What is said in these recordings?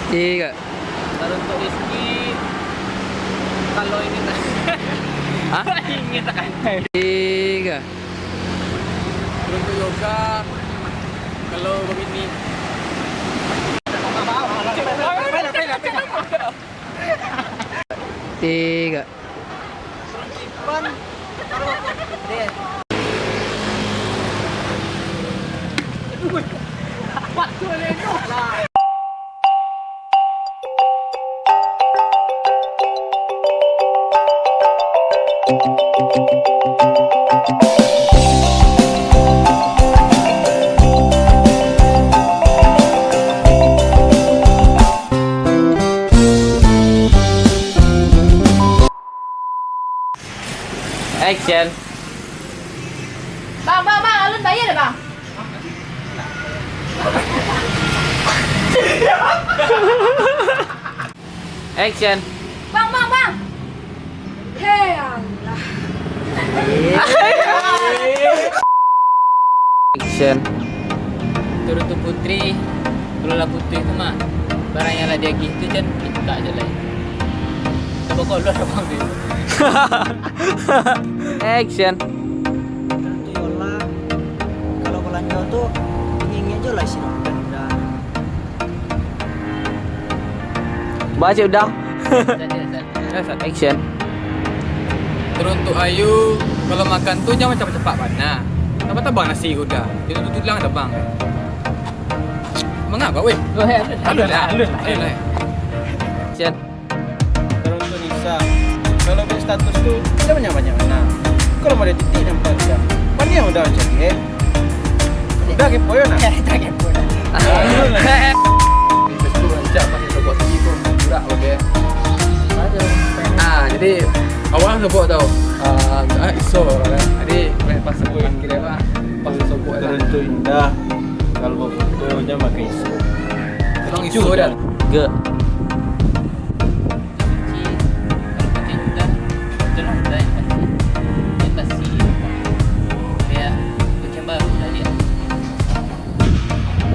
Tiga. Kalau untuk Rizky, kalau ingin Hah? ingin tekan. Tiga. Untuk yoga, kalau begini. Tiga. Action. Bang, alun bayar dah bang. Action. Bang. Hei Allah. Action. Turun tu Putri. Kalau lah Putri tu mah barangnya lah dia gitu kan kita aja lah. Coba kau luar abang dia. Action. Nanti yola kalau belanja tuh ingin aja lah sih benda. Baca udah. Action. Turun tu Ayu. Kalau makan tu jangan cepat-cepat mana. Apa tak bang nasi udah. Dia tu lang dah bang. Mengapa weh? Alun lah. Action. Kalau untuk Nisa, kalau punya status tuh dia banyak mana. Kalau mau ada titik nampak dia. Mana yang udah jadi udah kepo ya nak. Kita kepo dah. Itu rancak pakai robot tinggi pun murah okey. Jadi awal sebut tau. Iso kan. Jadi pas sebut kira apa? Pas sebut Teruntuk indah. Kalau mau fotonya pakai isu. Tolong isu dah. Ge.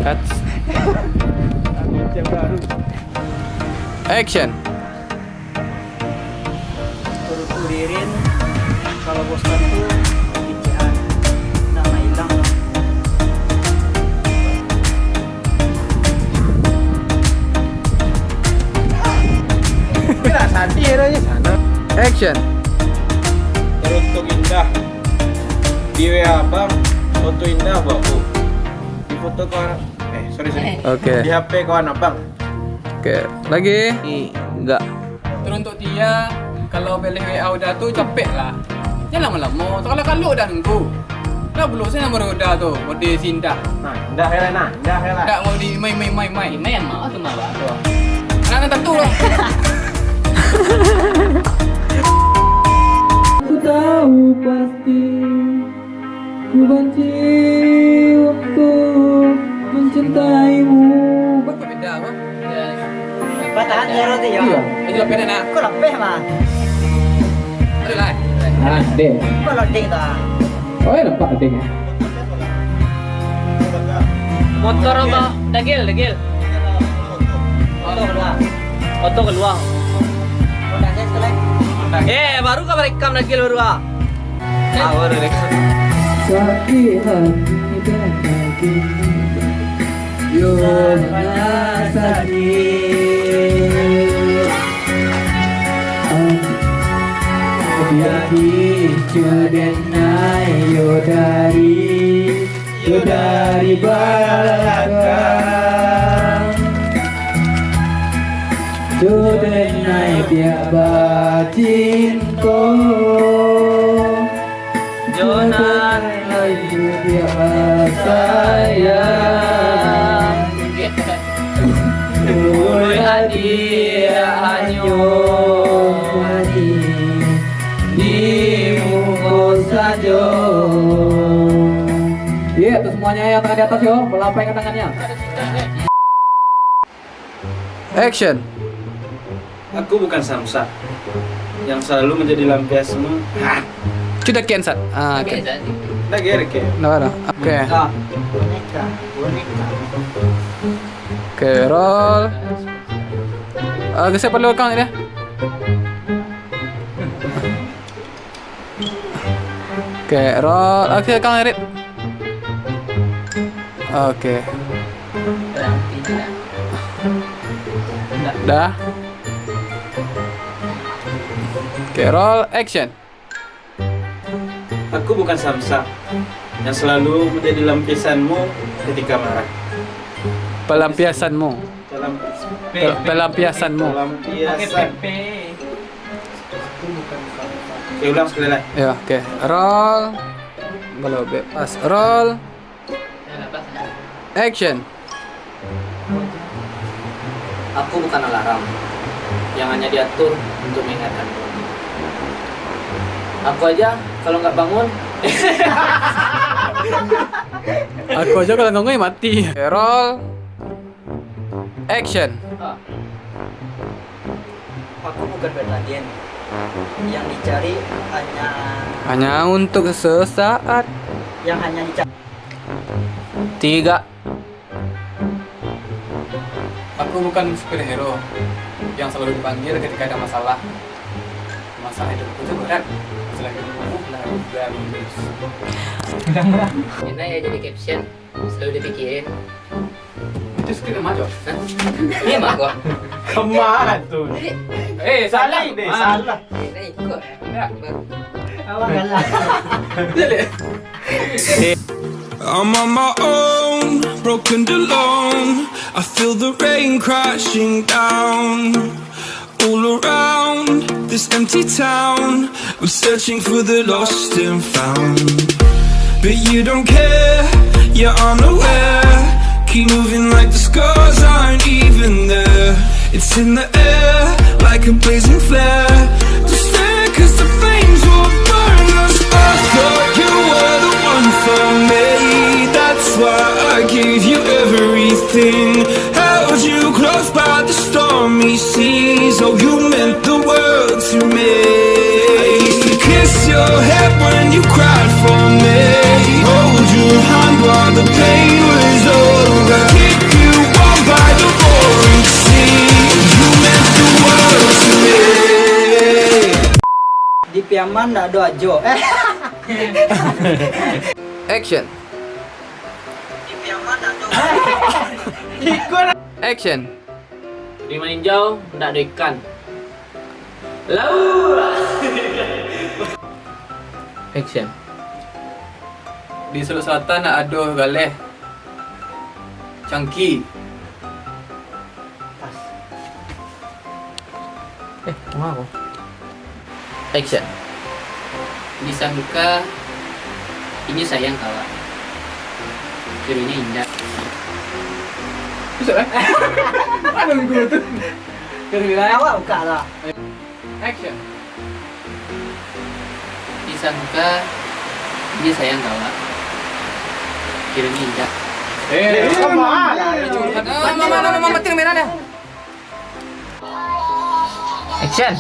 Cut. Macam baru. Action. Teruntuk Ririn. Kalau bosan tuh pikiran nama hilang. Kira sadir aja sana. Action. Teruntuk indah. Di WA bang, foto indah baku. Di foto kawan, sorry. Oke. Di HP kawan abang. Oke. Lagi. Enggak. Teruntuk dia kalau pilih WA udah tu capek lah. Jangan lama-lama. Kalau dah nunggu. Dah belum saya nombor udah tu. Mau di sindah. Nah, indah hela. Tak mau di mai. Mai yang mau tu malah tu. Anak tentu lah. Ku tahu pasti ku benci untuk mencintaimu. Beda apa? Batahan ya roti ya. Itu beda nak. Kok lebih mah? Ada lah. Ada. Kok lebih dah? Oh ya nampak ada ya. Motor apa? Dagil. Foto keluar. Kodanya sekali. Baru kau rekam dagil baru ah. Baru rekam. Sakit hati dan sakit. Yo mana sakit. Biaki cedenai yo dari belakang. Cedenai tiaba cinta. Jonan ayu tiaba sayang. Ui hadia hanyo mani di muka sajo. Iya, tuh semuanya yang tangan di atas yo, melambaikan tangannya. Action. Aku bukan Samsa yang selalu menjadi lampiasmu. Sudah cancel. Oke. Dah gere ke. Nah, oke. Boneka. Oke, roll. Geser pada belakang dia. Oke, roll. Oke, Kang Erit. Oke. Berhenti tidak. Dah. Oke, roll action. Aku bukan Samsa yang selalu menjadi lampiasanmu ketika marah. Pelampiasanmu. Pelampiasanmu. Pelampiasan. Oke, ulang sekali lagi. Ya, oke. Roll. Belum bebas. Roll action. Aku bukan alarm yang hanya diatur untuk mengingatkanmu. Aku aja kalau nggak bangun. Aku aja kalau ngomongnya mati. Oke, roll action. Aku bukan Bernadine yang dicari Hanya untuk sesaat. yang hanya dicari. 3. Aku bukan superhero yang selalu dipanggil ketika ada masalah. Masalah hidupku itu berat. Masalah hidupku bagus. Enak ya jadi caption, selalu dipikirin. Itu skrip macam. Ini mah kok. Kemana tuh? Salah deh, salah. Ini ikut. I'm on my own, broken alone. I feel the rain crashing down all around this empty town. I'm searching for the lost and found, but you don't care, you're unaware. Keep moving like the scars aren't even there. It's in the air like a blazing flare. Just stare 'cause the flames will burn us. I thought you were the one for me. That's why I gave you everything. Held you close by the stormy seas. Oh, you meant the world to me. I used to kiss your head when you cried for me. Hold your hand while the pain was over. Keep you warm by the roaring sea. You meant the world to me. Di Piaman nggak ada ajo. Action. Action. Di meninjau nggak ada ikan. Laura. Action. Di Sulawesi Selatan ada galeh. Cangki. Mau. Action. Di Sambuka ini sayang kawan. Birunya indah. Bisa kan? Ada gue tuh. Awak buka lah. Action. Di Sambuka ini sayang kawan. Birunya indah. Mama mati merah dah. Action.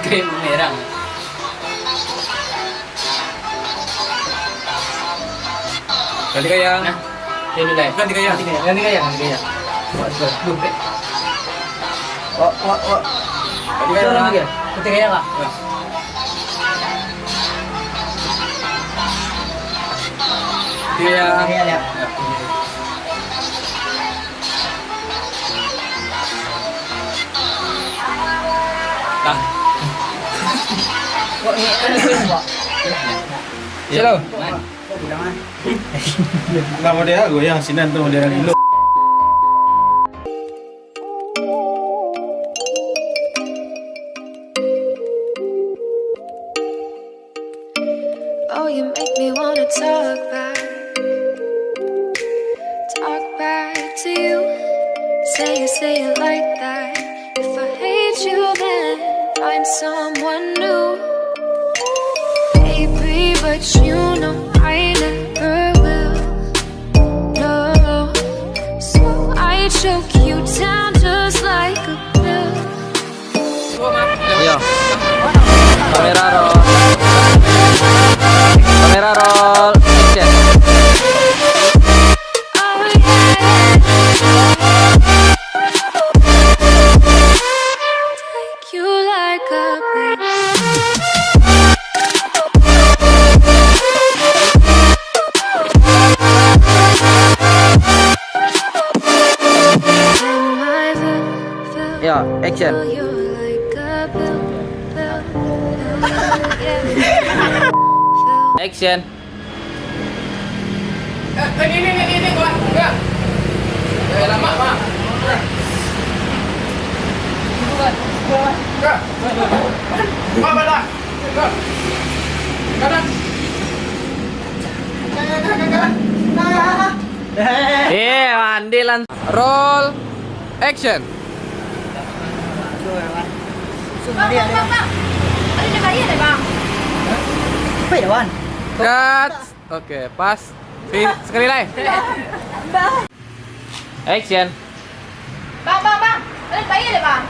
Krim merah. Ganti gaya. Nah, ini dulu. Ganti gaya. Ganti gaya. Belum. Ganti gaya. Ganti gaya lah. Gaya. lihat. Dah. Kok ini ada semua? Silo. Kok bilang Lah model goyang sinan tuh model dulu. Oh, you make me wanna talk back to you. Say it like that. If I hate you, then find someone new. Baby, but you know I never will. No, so I choke you down just like a pill. Ayo. Kamera Action. You're like a pill, yeah. Action. Ini kawan. Enggak. Lama, Bang. Enggak. Apa dah? Enggak. Kanan. Mandi lan. Roll. Action. Bang. Ada yang bayar deh, Bang. Cut. Oke, pas. Sekali lagi. Action. Bang. Ada yang bayar deh, Bang.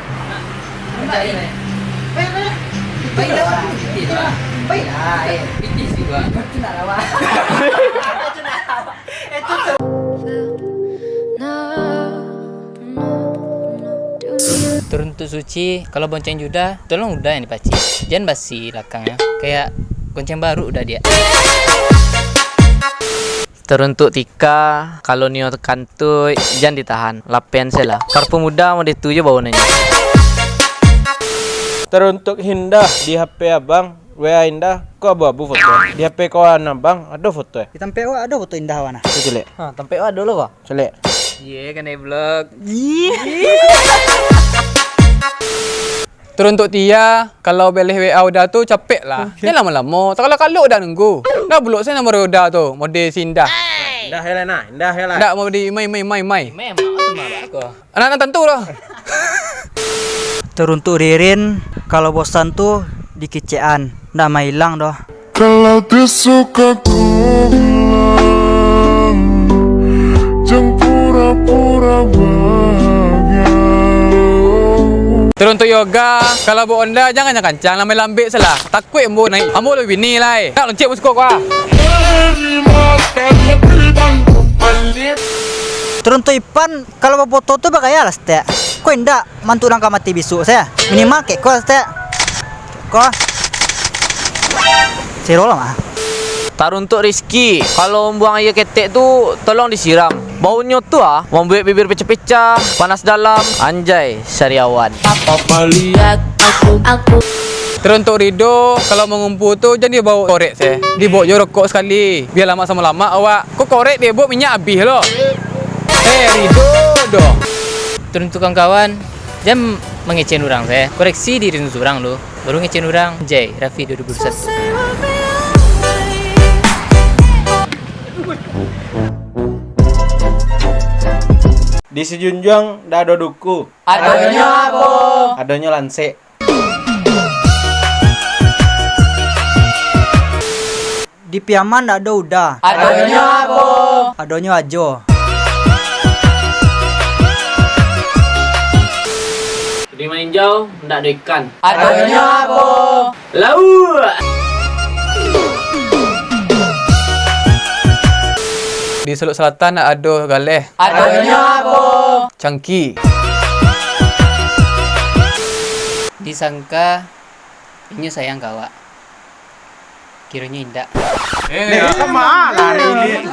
Teruntuk Suci, kalau bonceng Juda, tolong udah yang dipaci. Jangan basi belakangnya. Kayak bonceng baru udah dia. Teruntuk Tika, kalau Nio kantui, jangan ditahan. Lapen sela. Karpu muda mau dituju bau nanya. Teruntuk Hindah di HP abang, WA Indah, kok abu-abu foto. Di HP kawan abang, ada foto ya? Di tempe ada foto indah wana. Coba lihat. Tempe ada lo kok. Coba lihat. Iya, kan vlog. Teruntuk Tia, kalau beleh WA udah tu capek lah. Jangan lama-lama. Tak kalau udah nunggu. Dah belok saya nombor udah tu. Model Sindah. Indah Helena, Indah Helena. Tak mau di mai. Memang tu mah aku. Anak-anak tentu lah. Teruntuk Ririn, kalau bosan tuh di kecean, ndak mah hilang doh. Kalau disuka tolong, jangan pura-pura bahagia. Teruntuk Yoga, kalau bawa Onda jangan kencang lambai lambik salah. Takut ambo naik. Ambo lebih ni lai. Nak lonceng muskok kau. Teruntuk Ipan, kalau bawa foto tuh bakal lah stek. Kau ndak mantu orang mati bisu saya. Minimal kek kau stek. Kau zero lah mah. Teruntuk Rizky, kalau buang air ketek tu tolong disiram. Baunya tu membuat bibir pecah-pecah, panas dalam. Anjay, Syariawan. Apa lihat aku? Teruntuk Rido, kalau mengumpul tu jangan dia bawa korek saya. Dia bawa je rokok sekali. Biar lama sama lama awak. Kok korek dia bawa minyak habis loh. Rido dong. Teruntuk kawan-kawan, jangan mengecewakan orang saya. Koreksi diri orang lo. Baru ngecewain orang. Jai, Raffi 2021. Di Sejunjung dah ada duku. Adanya apa? Adanya lanse. Di Piaman ndak ada udah. Adanya apa? Adanya ajo. Di Maninjau ndak ada ikan. Adanya apa? Lau. Di Seluk Selatan ada galeh. Adanya apa? Cangki. Disangka ini sayang kawak. Kiranya indah. Sama lari ini.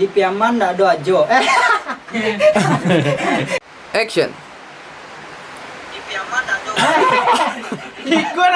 Di Piaman ndak ada ajo. Action. Di Piaman ndak ada.